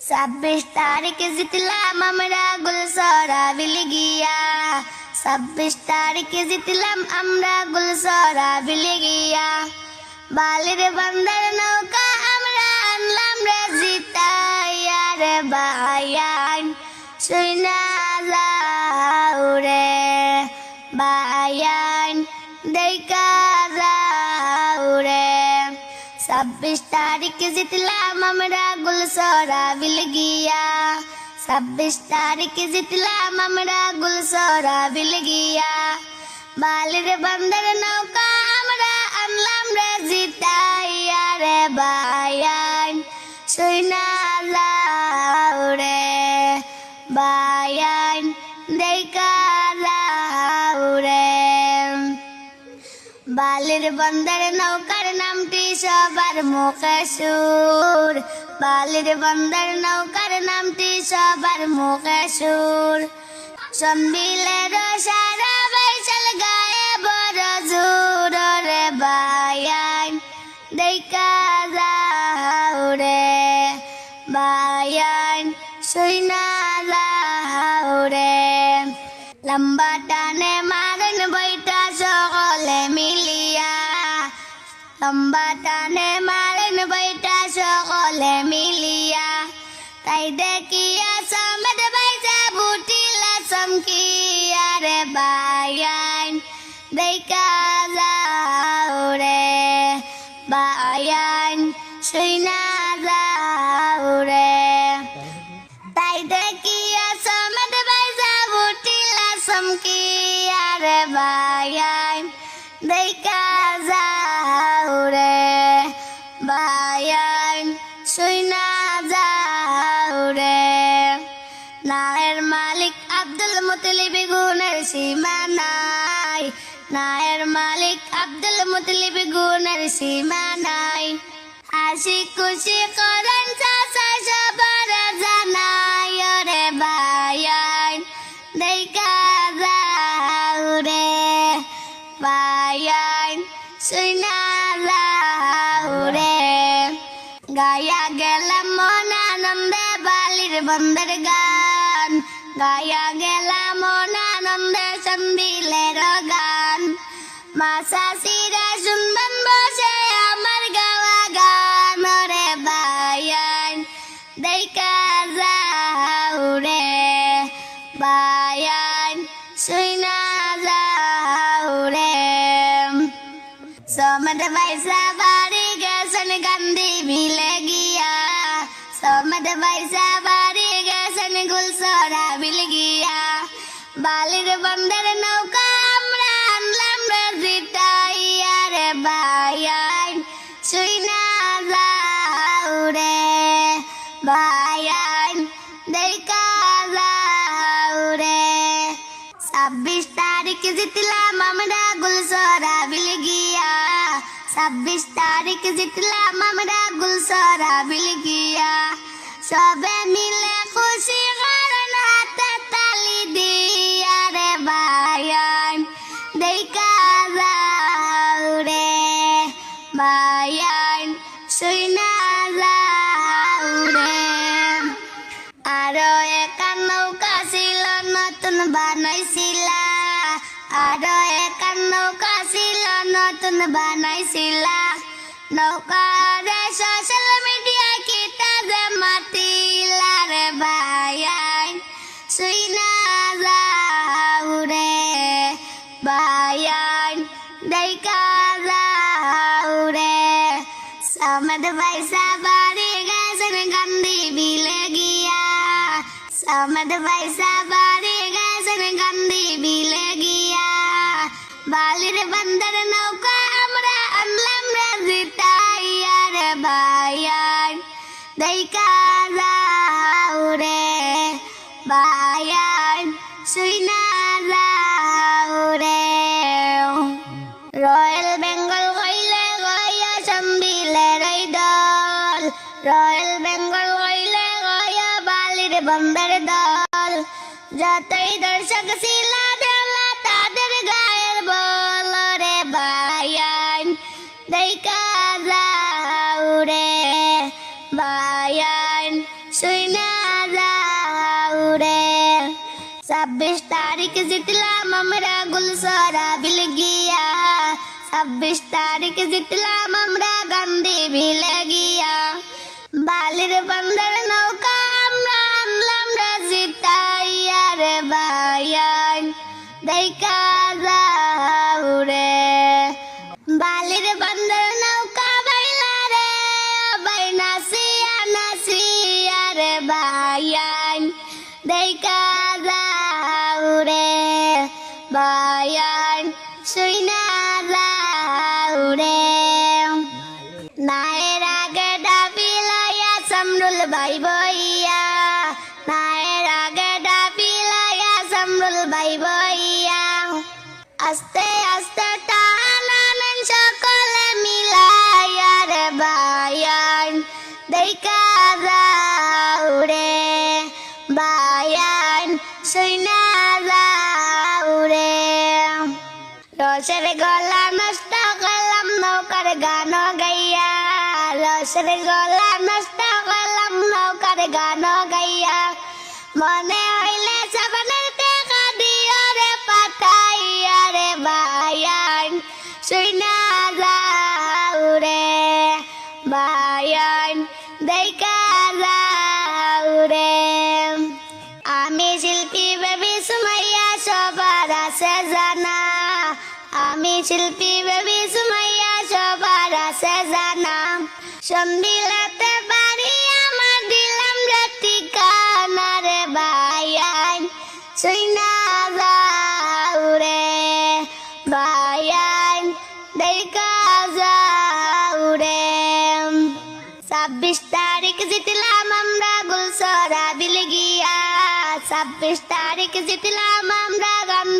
26 तारीख জিতলাম আমরা গুলশরা বিলগিয়া 26 তারিখ জিতলাম আমরা গুলশরা বিলগিয়া বালির বন্দর নৌকা আমরা আনলাম রে জিতাইয়া রে বায়ান সুইনা যাও রে বায়ান দেখা যাও রে 26 তারিখ জিতলাম আমরা গুলশরা বিলগিয়া 26 তারিখ জিতলাম আমরা গুলশরা বিলগিয়া বালির বন্দর নৌকা আমরা আনলাম রে জিতাইয়া রে বায়ান সুইনা যাও রে বায়ান দেখা যাও রে বালির বন্দর নৌকার নামটি সবার মুখে সুর বালির বন্দর নৌকার নামটি সবার মুখে সুর সম্বিলের সারা বৈশাল গায়ে বড় জোর রে বায়ান দেখা যাও রে বায়ান সুইনা যাও রে লম্বা টানে মারেন বইটা সকলে মিলিয়া লম্বা টানে মারেন বইটা সকলে মিলিয়া তাই দেখিয়া সমেত বাইজা বুটিলা চমকিয়া রে বায়ান দেখা যাও রে বায়ান সুইনা যাও রে তাই দেখিয়া সমেত বাইজা বুটিলা চমকিয়া রে বায়ান দেখা যাও রে বায়ান সুইনা যাও রে নায়ের মালিক আব্দুল মুতলিব গুণের সীমা নাই নায়ের মালিক আব্দুল মুতলিব গুণের সীমা নাই হাসি খুশি করেন চাচা সবার জানাই রে বায়ান দেখা যাও রে বায়ান সুইনা যাও রে গায়া গেলাম মন আনন্দে বালির বন্দর গান গায়া গেলাম মন আনন্দে সম্বিলের গান মাসাসিরা শুনবেন বসে আমার গাওয়া গান রে বায়ান দেখা যাও রে বায়ান সুইনা যাও রে সমেত বাইসা বাড়ি গেছেন গান্ধী বিলে গিয়া সমেত বাইসা বাড়ি গেছেন গুলশরা বিলে গিয়া বালির বন্দর নৌকা আমরা আনলাম রে জিতাইয়া রে বায়ান সুইনা যাও রে বায়ান দেখা যাও রে 26 তারিখ জিতলাম আমরা গুলশরা বিলগিয়া 26 তারিখ জিতলাম আমরা গুলশরা বিলগিয়া সবে মিলে খুশি করেন হাতে তালি দিয়া রে বায়ান দেখা যাও রে বায়ান সুইনা যাও রে আরো একা নৌকা ছিল নতুন বানাইছিলা আরো একা নৌকা ছিল নতুন বানাইছিলা নৌকারে সোশ্যাল মিডিয়া কিতা যে মাতিলা রে বায়ান সুইনা যাও রে বায়ান দেখা যাও রে সমেত বাইসা বাড়ি গেছেন গান্ধী বিলে গিয়া সমেত বাইসা বাড়ি গেছেন গান্ধী বিলে গিয়া বালির বন্দর নৌকা আমরা আনলাম রে জিতাইয়া রে বায়ান দেখা যাও রে বায়ান সুইনা যাও রে রয়্যাল বেঙ্গল কইলে গয়া সম্বিলের দল রয়্যাল বেঙ্গল কইলে গয়া বালির বন্দর দল যতই দর্শক ছিল দেওয়া তাদের গায়ের বল রে বায়ান দেখা যাও রে বায়ান সুইনা 26 তারিখ জিতলাম আমরা গুলশরা বিলগিয়া, 26 তারিখ জিতলাম আমরা গান্ধী ভিলে গিয়া। বালির বন্দর নৌকা আমরা আনলাম রে জিতাইয়া রে ভাইয়ান দেখা যাও রে। বালির বন্দর নৌকা বাইলা রে বাই নাসিয়া নাসিয়া রে ভাইয়ান দেখা যাও রে ভাইয়ান শুইনা যাও রে। নায়ের আগে ডাবি লইয়া সমরুল ভাই বইয়া, নায়ের আগে ডাবি লইয়া সমরুল ভাই বইয়া। আস্তে আস্তে টানানেন সকলে মিলাইয়া রে ভাইয়ান দেখা যাও রে ভাইয়ান শুইনা যাও রে। রসের গলা নষ্ট করলাম নৌকার গান গাইয়া, রসের গলা নষ্ট করলাম নৌকার গান গাইয়া। মনে হইলে সাবানের টেকা দিও রে পাঠাইয়া রে ভাইয়ান শুইনা যাও রে ভাইয়ান দেখা যাও রে। আমি শিল্পী বেবি সুমাইয়া সবার আছে জানা, আমি শিল্পী বেবি সুমাইয়া সবার আছে জানা। সন্দিলাতে বাড়ি আমার দিলাম রে ঠিকানা রে ভাইয়ান শুইনা যাও রে ভাইয়ান দেখা যাও রে। 26 তারিখ জিতলাম আমরা গুলশরা বিলগিয়া, 26 তারিখ জিতলাম আমরা গান্ধী